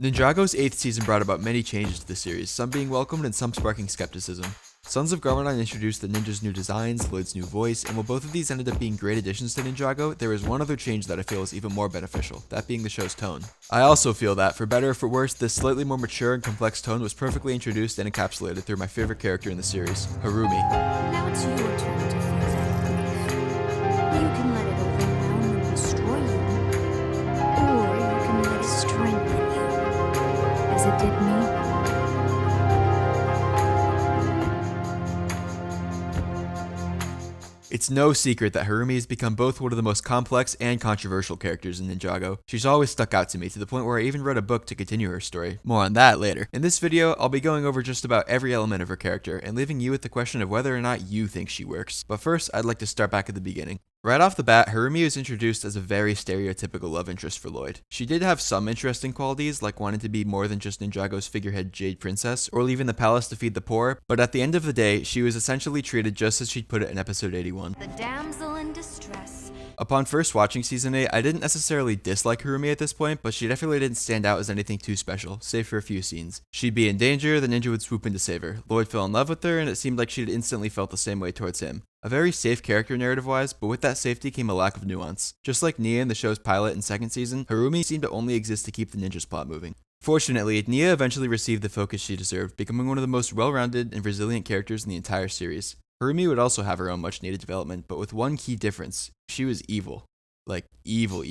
Ninjago's 8th season brought about many changes to the series, some being welcomed and some sparking skepticism. Sons of Garmadon introduced the ninja's new designs, Lloyd's new voice, and while both of these ended up being great additions to Ninjago, there is one other change that I feel is even more beneficial, that being the show's tone. I also feel that, for better or for worse, this slightly more mature and complex tone was perfectly introduced and encapsulated through my favorite character in the series, Harumi. Now it's your turn to feel that grief. You can let it overwhelm and destroy you, or you can let it strengthen you, as it did me. It's no secret that Harumi has become both one of the most complex and controversial characters in Ninjago. She's always stuck out to me to the point where I even read a book to continue her story. More on that later. In this video, I'll be going over just about every element of her character and leaving you with the question of whether or not you think she works. But first, I'd like to start back at the beginning. Right off the bat, Harumi was introduced as a very stereotypical love interest for Lloyd. She did have some interesting qualities, like wanting to be more than just Ninjago's figurehead Jade Princess, or leaving the palace to feed the poor, but at the end of the day, she was essentially treated just as she'd put it in episode 81. The damsel in distress. Upon first watching season 8, I didn't necessarily dislike Harumi at this point, but she definitely didn't stand out as anything too special, save for a few scenes. She'd be in danger, the ninja would swoop in to save her. Lloyd fell in love with her, and it seemed like she'd instantly felt the same way towards him. A very safe character narrative-wise, but with that safety came a lack of nuance. Just like Nia in the show's pilot and second season, Harumi seemed to only exist to keep the ninja's plot moving. Fortunately, Nia eventually received the focus she deserved, becoming one of the most well-rounded and resilient characters in the entire series. Harumi would also have her own much-needed development, but with one key difference: she was evil. Like, evil.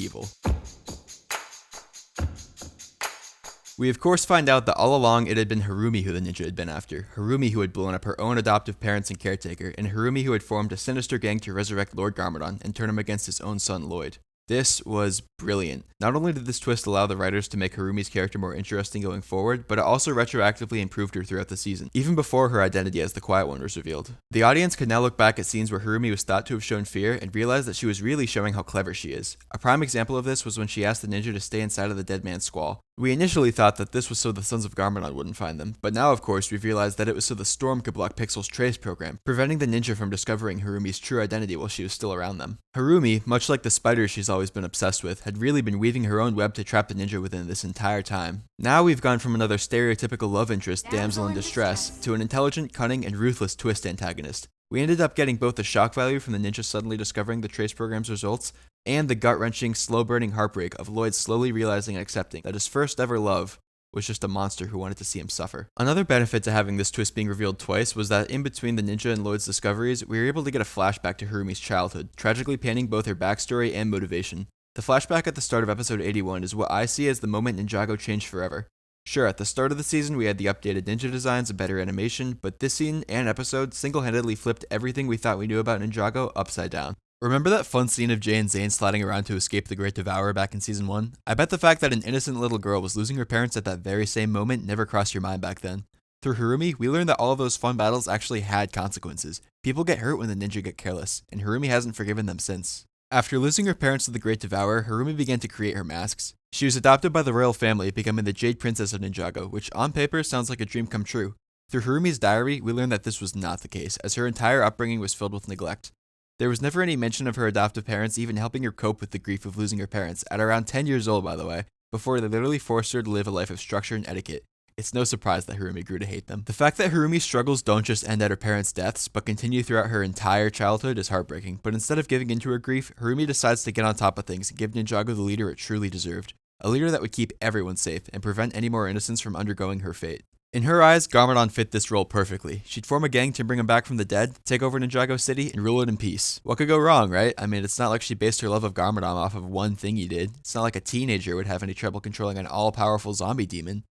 We of course find out that all along it had been Harumi who the ninja had been after. Harumi who had blown up her own adoptive parents and caretaker, and Harumi who had formed a sinister gang to resurrect Lord Garmadon and turn him against his own son Lloyd. This was brilliant. Not only did this twist allow the writers to make Harumi's character more interesting going forward, but it also retroactively improved her throughout the season, even before her identity as the Quiet One was revealed. The audience could now look back at scenes where Harumi was thought to have shown fear and realize that she was really showing how clever she is. A prime example of this was when she asked the ninja to stay inside of the dead man's squall. We initially thought that this was so the Sons of Garmadon wouldn't find them, but now of course we've realized that it was so the Storm could block Pixel's trace program, preventing the ninja from discovering Harumi's true identity while she was still around them. Harumi, much like the spiders she's always been obsessed with, had really been weaving her own web to trap the ninja within this entire time. Now we've gone from another stereotypical love interest, damsel in distress, to an intelligent, cunning, and ruthless twist antagonist. We ended up getting both the shock value from the ninja suddenly discovering the trace program's results, and the gut-wrenching, slow-burning heartbreak of Lloyd slowly realizing and accepting that his first ever love was just a monster who wanted to see him suffer. Another benefit to having this twist being revealed twice was that in between the ninja and Lloyd's discoveries, we were able to get a flashback to Harumi's childhood, tragically panning both her backstory and motivation. The flashback at the start of episode 81 is what I see as the moment Ninjago changed forever. Sure, at the start of the season we had the updated ninja designs and better animation, but this scene and episode single-handedly flipped everything we thought we knew about Ninjago upside down. Remember that fun scene of Jay and Zane sliding around to escape the Great Devourer back in season 1? I bet the fact that an innocent little girl was losing her parents at that very same moment never crossed your mind back then. Through Harumi, we learned that all of those fun battles actually had consequences. People get hurt when the ninja get careless, and Harumi hasn't forgiven them since. After losing her parents to the Great Devourer, Harumi began to create her masks. She was adopted by the royal family, becoming the Jade Princess of Ninjago, which on paper sounds like a dream come true. Through Harumi's diary, we learned that this was not the case, as her entire upbringing was filled with neglect. There was never any mention of her adoptive parents even helping her cope with the grief of losing her parents, at around 10 years old by the way, before they literally forced her to live a life of structure and etiquette. It's no surprise that Harumi grew to hate them. The fact that Harumi's struggles don't just end at her parents' deaths, but continue throughout her entire childhood is heartbreaking, but instead of giving into her grief, Harumi decides to get on top of things and give Ninjago the leader it truly deserved. A leader that would keep everyone safe and prevent any more innocents from undergoing her fate. In her eyes, Garmadon fit this role perfectly. She'd form a gang to bring him back from the dead, take over Ninjago City, and rule it in peace. What could go wrong, right? I mean, it's not like she based her love of Garmadon off of one thing he did. It's not like a teenager would have any trouble controlling an all-powerful zombie demon.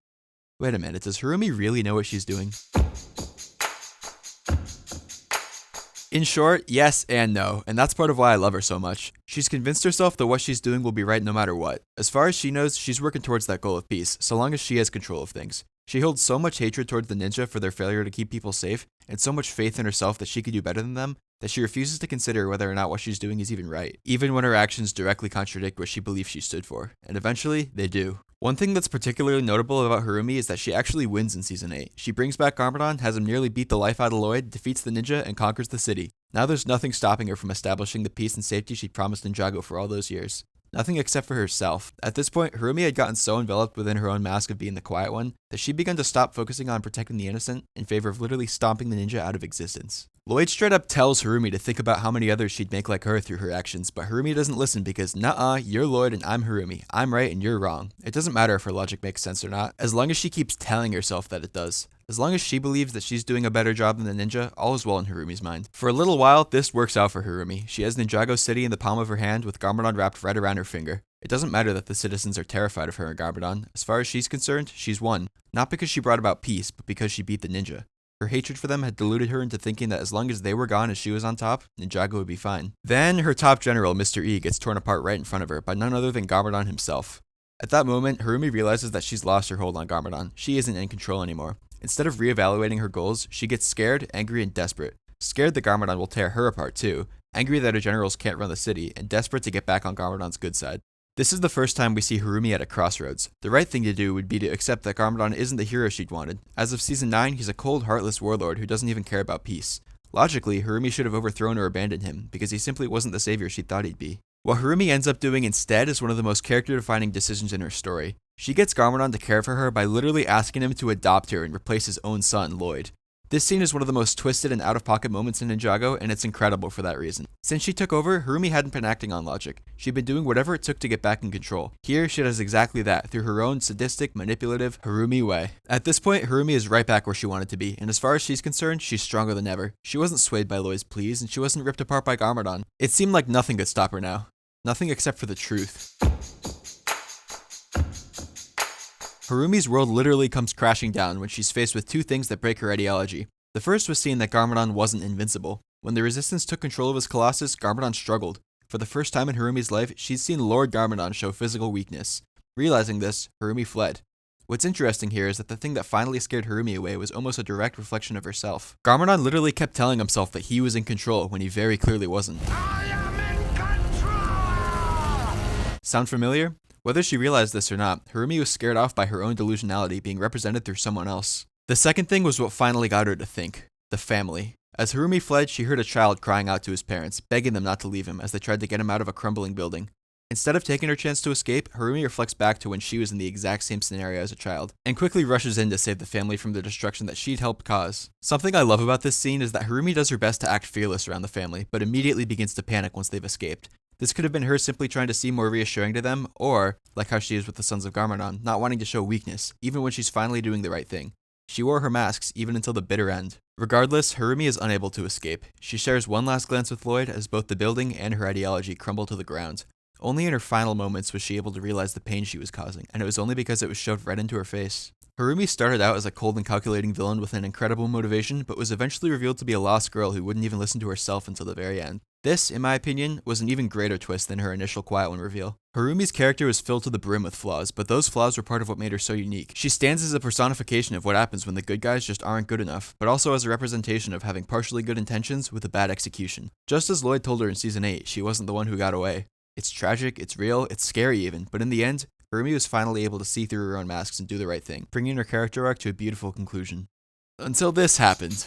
Wait a minute, does Harumi really know what she's doing? In short, yes and no, and that's part of why I love her so much. She's convinced herself that what she's doing will be right no matter what. As far as she knows, she's working towards that goal of peace, so long as she has control of things. She holds so much hatred towards the ninja for their failure to keep people safe, and so much faith in herself that she could do better than them, that she refuses to consider whether or not what she's doing is even right, even when her actions directly contradict what she believes she stood for. And eventually, they do. One thing that's particularly notable about Harumi is that she actually wins in Season 8. She brings back Garmadon, has him nearly beat the life out of Lloyd, defeats the ninja, and conquers the city. Now there's nothing stopping her from establishing the peace and safety she promised Ninjago for all those years. Nothing except for herself. At this point, Harumi had gotten so enveloped within her own mask of being the quiet one that she'd begun to stop focusing on protecting the innocent in favor of literally stomping the ninja out of existence. Lloyd straight up tells Harumi to think about how many others she'd make like her through her actions, but Harumi doesn't listen because, nuh-uh, you're Lloyd and I'm Harumi. I'm right and you're wrong. It doesn't matter if her logic makes sense or not, as long as she keeps telling herself that it does. As long as she believes that she's doing a better job than the ninja, all is well in Harumi's mind. For a little while, this works out for Harumi. She has Ninjago City in the palm of her hand with Garmadon wrapped right around her finger. It doesn't matter that the citizens are terrified of her and Garmadon. As far as she's concerned, she's won. Not because she brought about peace, but because she beat the ninja. Her hatred for them had deluded her into thinking that as long as they were gone and she was on top, Ninjago would be fine. Then her top general, Mr. E, gets torn apart right in front of her by none other than Garmadon himself. At that moment, Harumi realizes that she's lost her hold on Garmadon. She isn't in control anymore. Instead of reevaluating her goals, she gets scared, angry, and desperate. Scared that Garmadon will tear her apart too, angry that her generals can't run the city, and desperate to get back on Garmadon's good side. This is the first time we see Harumi at a crossroads. The right thing to do would be to accept that Garmadon isn't the hero she'd wanted. As of Season 9, he's a cold, heartless warlord who doesn't even care about peace. Logically, Harumi should have overthrown or abandoned him, because he simply wasn't the savior she thought he'd be. What Harumi ends up doing instead is one of the most character-defining decisions in her story. She gets Garmadon to care for her by literally asking him to adopt her and replace his own son, Lloyd. This scene is one of the most twisted and out-of-pocket moments in Ninjago, and it's incredible for that reason. Since she took over, Harumi hadn't been acting on logic. She'd been doing whatever it took to get back in control. Here, she does exactly that, through her own sadistic, manipulative, Harumi way. At this point, Harumi is right back where she wanted to be, and as far as she's concerned, she's stronger than ever. She wasn't swayed by Lloyd's pleas, and she wasn't ripped apart by Garmadon. It seemed like nothing could stop her now. Nothing except for the truth. Harumi's world literally comes crashing down when she's faced with two things that break her ideology. The first was seeing that Garmadon wasn't invincible. When the Resistance took control of his Colossus, Garmadon struggled. For the first time in Harumi's life, she'd seen Lord Garmadon show physical weakness. Realizing this, Harumi fled. What's interesting here is that the thing that finally scared Harumi away was almost a direct reflection of herself. Garmadon literally kept telling himself that he was in control when he very clearly wasn't. I am in control! Sound familiar? Whether she realized this or not, Harumi was scared off by her own delusionality being represented through someone else. The second thing was what finally got her to think. The family. As Harumi fled, she heard a child crying out to his parents, begging them not to leave him as they tried to get him out of a crumbling building. Instead of taking her chance to escape, Harumi reflects back to when she was in the exact same scenario as a child, and quickly rushes in to save the family from the destruction that she'd helped cause. Something I love about this scene is that Harumi does her best to act fearless around the family, but immediately begins to panic once they've escaped. This could have been her simply trying to seem more reassuring to them, or, like how she is with the Sons of Garmadon, not wanting to show weakness, even when she's finally doing the right thing. She wore her masks even until the bitter end. Regardless, Harumi is unable to escape. She shares one last glance with Lloyd as both the building and her ideology crumble to the ground. Only in her final moments was she able to realize the pain she was causing, and it was only because it was shoved right into her face. Harumi started out as a cold and calculating villain with an incredible motivation, but was eventually revealed to be a lost girl who wouldn't even listen to herself until the very end. This, in my opinion, was an even greater twist than her initial quiet one reveal. Harumi's character was filled to the brim with flaws, but those flaws were part of what made her so unique. She stands as a personification of what happens when the good guys just aren't good enough, but also as a representation of having partially good intentions with a bad execution. Just as Lloyd told her in Season 8, she wasn't the one who got away. It's tragic, it's real, it's scary even, but in the end, Harumi was finally able to see through her own masks and do the right thing, bringing her character arc to a beautiful conclusion. Until this happened.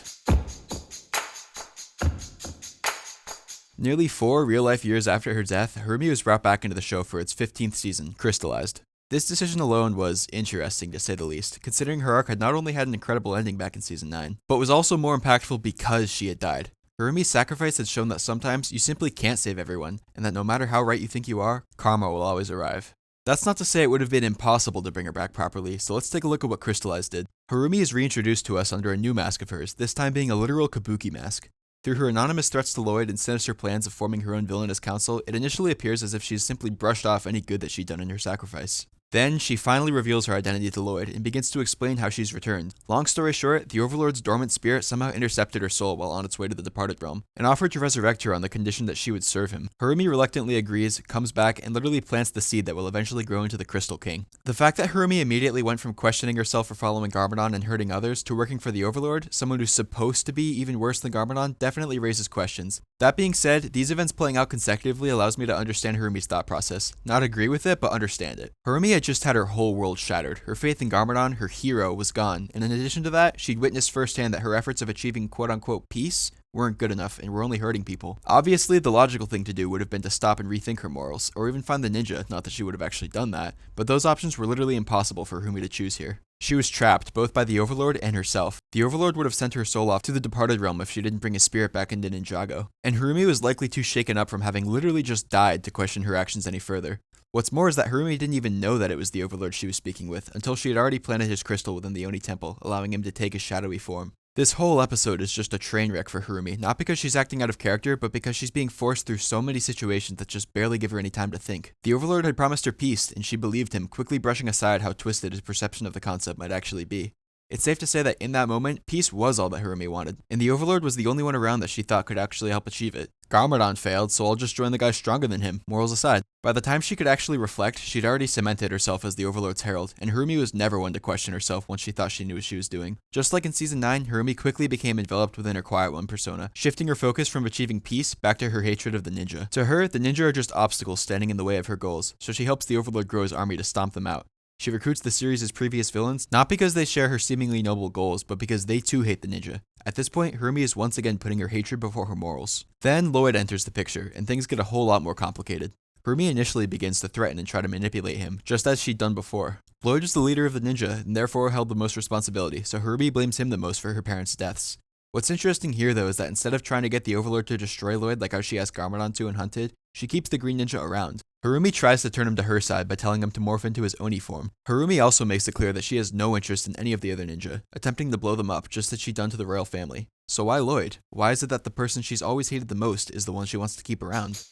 Nearly 4 real-life years after her death, Harumi was brought back into the show for its 15th season, Crystalized. This decision alone was interesting, to say the least, considering her arc had not only had an incredible ending back in Season 9, but was also more impactful because she had died. Harumi's sacrifice had shown that sometimes you simply can't save everyone, and that no matter how right you think you are, karma will always arrive. That's not to say it would have been impossible to bring her back properly, so let's take a look at what Crystalized did. Harumi is reintroduced to us under a new mask of hers, this time being a literal kabuki mask. Through her anonymous threats to Lloyd and sinister plans of forming her own villainous council, it initially appears as if she's simply brushed off any good that she'd done in her sacrifice. Then, she finally reveals her identity to Lloyd and begins to explain how she's returned. Long story short, the Overlord's dormant spirit somehow intercepted her soul while on its way to the departed realm, and offered to resurrect her on the condition that she would serve him. Harumi reluctantly agrees, comes back, and literally plants the seed that will eventually grow into the Crystal King. The fact that Harumi immediately went from questioning herself for following Garmadon and hurting others to working for the Overlord, someone who's supposed to be even worse than Garmadon, definitely raises questions. That being said, these events playing out consecutively allows me to understand Harumi's thought process. Not agree with it, but understand it. Harumi had had just had her whole world shattered. Her faith in Garmadon, her hero, was gone, and in addition to that, she'd witnessed firsthand that her efforts of achieving quote-unquote peace weren't good enough and were only hurting people. Obviously, the logical thing to do would have been to stop and rethink her morals, or even find the ninja, not that she would have actually done that, but those options were literally impossible for Harumi to choose here. She was trapped, both by the Overlord and herself. The Overlord would have sent her soul off to the departed realm if she didn't bring his spirit back into Ninjago, and Harumi was likely too shaken up from having literally just died to question her actions any further. What's more is that Harumi didn't even know that it was the Overlord she was speaking with until she had already planted his crystal within the Oni temple, allowing him to take his shadowy form. This whole episode is just a train wreck for Harumi, not because she's acting out of character, but because she's being forced through so many situations that just barely give her any time to think. The Overlord had promised her peace, and she believed him, quickly brushing aside how twisted his perception of the concept might actually be. It's safe to say that in that moment, peace was all that Harumi wanted, and the Overlord was the only one around that she thought could actually help achieve it. Garmadon failed, so I'll just join the guy stronger than him, morals aside. By the time she could actually reflect, she'd already cemented herself as the Overlord's herald, and Harumi was never one to question herself once she thought she knew what she was doing. Just like in Season 9, Harumi quickly became enveloped within her Quiet One persona, shifting her focus from achieving peace back to her hatred of the ninja. To her, the ninja are just obstacles standing in the way of her goals, so she helps the Overlord grow his army to stomp them out. She recruits the series' previous villains, not because they share her seemingly noble goals, but because they too hate the ninja. At this point, Harumi is once again putting her hatred before her morals. Then Lloyd enters the picture, and things get a whole lot more complicated. Harumi initially begins to threaten and try to manipulate him, just as she'd done before. Lloyd is the leader of the ninja, and therefore held the most responsibility, so Harumi blames him the most for her parents' deaths. What's interesting here though is that instead of trying to get the Overlord to destroy Lloyd like how she asked Garmadon to in Hunted, she keeps the Green Ninja around. Harumi tries to turn him to her side by telling him to morph into his Oni form. Harumi also makes it clear that she has no interest in any of the other ninja, attempting to blow them up just as she'd done to the royal family. So why Lloyd? Why is it that the person she's always hated the most is the one she wants to keep around?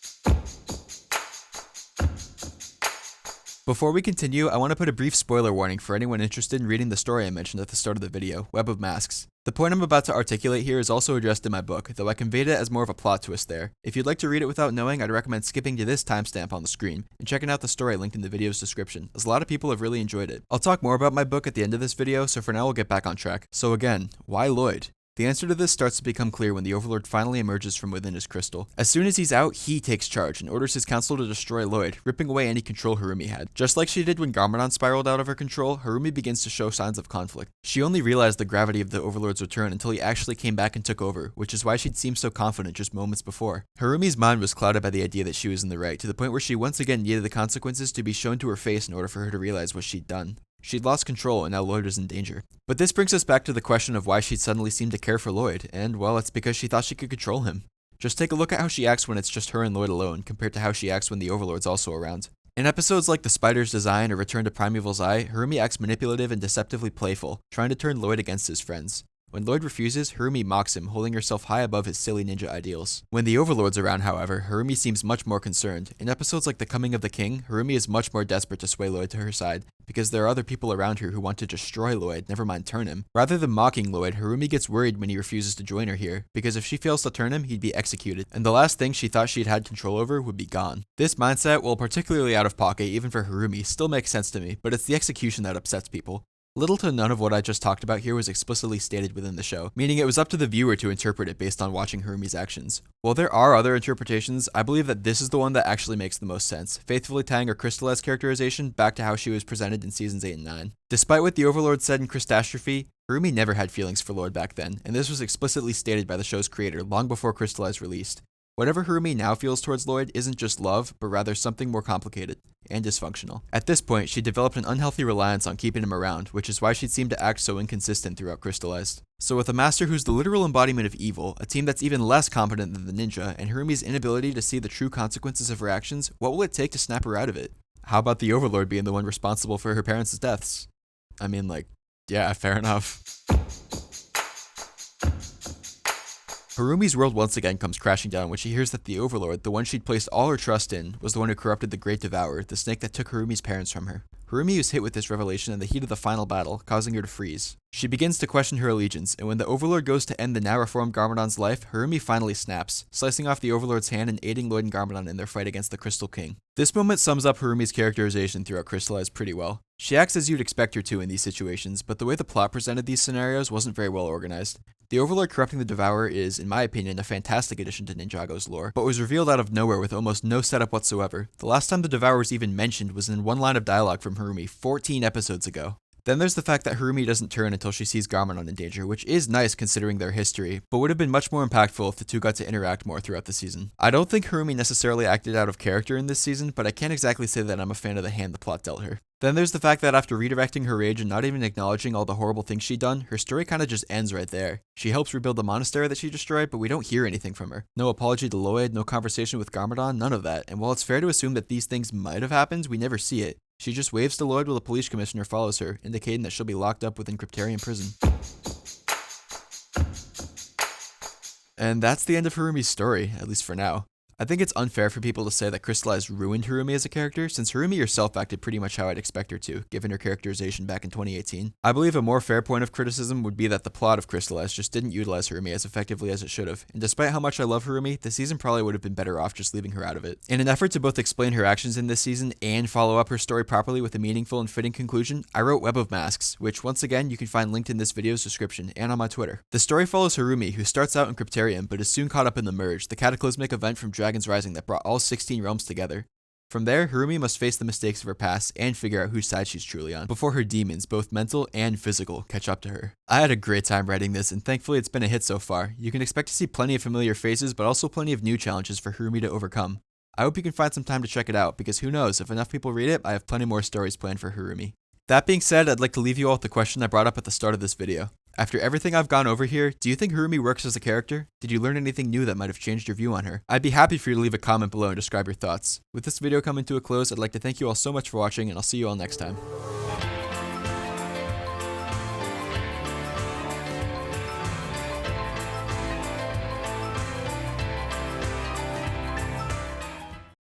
Before we continue, I want to put a brief spoiler warning for anyone interested in reading the story I mentioned at the start of the video, Web of Masks. The point I'm about to articulate here is also addressed in my book, though I conveyed it as more of a plot twist there. If you'd like to read it without knowing, I'd recommend skipping to this timestamp on the screen, and checking out the story linked in the video's description, as a lot of people have really enjoyed it. I'll talk more about my book at the end of this video, so for now we'll get back on track. So again, why Lloyd? The answer to this starts to become clear when the Overlord finally emerges from within his crystal. As soon as he's out, he takes charge and orders his council to destroy Lloyd, ripping away any control Harumi had. Just like she did when Garmadon spiraled out of her control, Harumi begins to show signs of conflict. She only realized the gravity of the Overlord's return until he actually came back and took over, which is why she'd seemed so confident just moments before. Harumi's mind was clouded by the idea that she was in the right, to the point where she once again needed the consequences to be shown to her face in order for her to realize what she'd done. She'd lost control and now Lloyd was in danger. But this brings us back to the question of why she'd suddenly seemed to care for Lloyd, and well, it's because she thought she could control him. Just take a look at how she acts when it's just her and Lloyd alone, compared to how she acts when the Overlord's also around. In episodes like The Spider's Design or Return to Primeval's Eye, Harumi acts manipulative and deceptively playful, trying to turn Lloyd against his friends. When Lloyd refuses, Harumi mocks him, holding herself high above his silly ninja ideals. When the Overlord's around, however, Harumi seems much more concerned. In episodes like The Coming of the King, Harumi is much more desperate to sway Lloyd to her side, because there are other people around her who want to destroy Lloyd, never mind turn him. Rather than mocking Lloyd, Harumi gets worried when he refuses to join her here, because if she fails to turn him, he'd be executed, and the last thing she thought she'd had control over would be gone. This mindset, while particularly out of pocket even for Harumi, still makes sense to me, but it's the execution that upsets people. Little to none of what I just talked about here was explicitly stated within the show, meaning it was up to the viewer to interpret it based on watching Harumi's actions. While there are other interpretations, I believe that this is the one that actually makes the most sense, faithfully tying her Crystalized characterization back to how she was presented in seasons 8 and 9. Despite what the Overlord said in Crystastrophe, Harumi never had feelings for Lloyd back then, and this was explicitly stated by the show's creator long before Crystalized released. Whatever Harumi now feels towards Lloyd isn't just love, but rather something more complicated and dysfunctional. At this point, she developed an unhealthy reliance on keeping him around, which is why she'd seemed to act so inconsistent throughout Crystalized. So with a master who's the literal embodiment of evil, a team that's even less competent than the ninja, and Harumi's inability to see the true consequences of her actions, what will it take to snap her out of it? How about the Overlord being the one responsible for her parents' deaths? I mean, yeah, fair enough. Harumi's world once again comes crashing down when she hears that the Overlord, the one she'd placed all her trust in, was the one who corrupted the Great Devourer, the snake that took Harumi's parents from her. Harumi was hit with this revelation in the heat of the final battle, causing her to freeze. She begins to question her allegiance, and when the Overlord goes to end the now reformed Garmadon's life, Harumi finally snaps, slicing off the Overlord's hand and aiding Lloyd and Garmadon in their fight against the Crystal King. This moment sums up Harumi's characterization throughout Crystalized pretty well. She acts as you'd expect her to in these situations, but the way the plot presented these scenarios wasn't very well organized. The Overlord corrupting the Devourer is, in my opinion, a fantastic addition to Ninjago's lore, but was revealed out of nowhere with almost no setup whatsoever. The last time the Devourer was even mentioned was in one line of dialogue from Harumi 14 episodes ago. Then there's the fact that Harumi doesn't turn until she sees Garmadon in danger, which is nice considering their history, but would have been much more impactful if the two got to interact more throughout the season. I don't think Harumi necessarily acted out of character in this season, but I can't exactly say that I'm a fan of the hand the plot dealt her. Then there's the fact that after redirecting her rage and not even acknowledging all the horrible things she'd done, her story kinda just ends right there. She helps rebuild the monastery that she destroyed, but we don't hear anything from her. No apology to Lloyd, no conversation with Garmadon, none of that. And while it's fair to assume that these things might have happened, we never see it. She just waves to Lloyd while the police commissioner follows her, indicating that she'll be locked up within Cryptarian prison. And that's the end of Harumi's story, at least for now. I think it's unfair for people to say that Crystalized ruined Harumi as a character, since Harumi herself acted pretty much how I'd expect her to, given her characterization back in 2018. I believe a more fair point of criticism would be that the plot of Crystalized just didn't utilize Harumi as effectively as it should have, and despite how much I love Harumi, the season probably would have been better off just leaving her out of it. In an effort to both explain her actions in this season and follow up her story properly with a meaningful and fitting conclusion, I wrote Web of Masks, which once again you can find linked in this video's description and on my Twitter. The story follows Harumi, who starts out in Cryptarium but is soon caught up in the Merge, the cataclysmic event from Dragon's Rising that brought all 16 realms together. From there, Harumi must face the mistakes of her past and figure out whose side she's truly on, before her demons, both mental and physical, catch up to her. I had a great time writing this, and thankfully it's been a hit so far. You can expect to see plenty of familiar faces, but also plenty of new challenges for Harumi to overcome. I hope you can find some time to check it out, because who knows, if enough people read it, I have plenty more stories planned for Harumi. That being said, I'd like to leave you all with the question I brought up at the start of this video. After everything I've gone over here, do you think Harumi works as a character? Did you learn anything new that might have changed your view on her? I'd be happy for you to leave a comment below and describe your thoughts. With this video coming to a close, I'd like to thank you all so much for watching, and I'll see you all next time.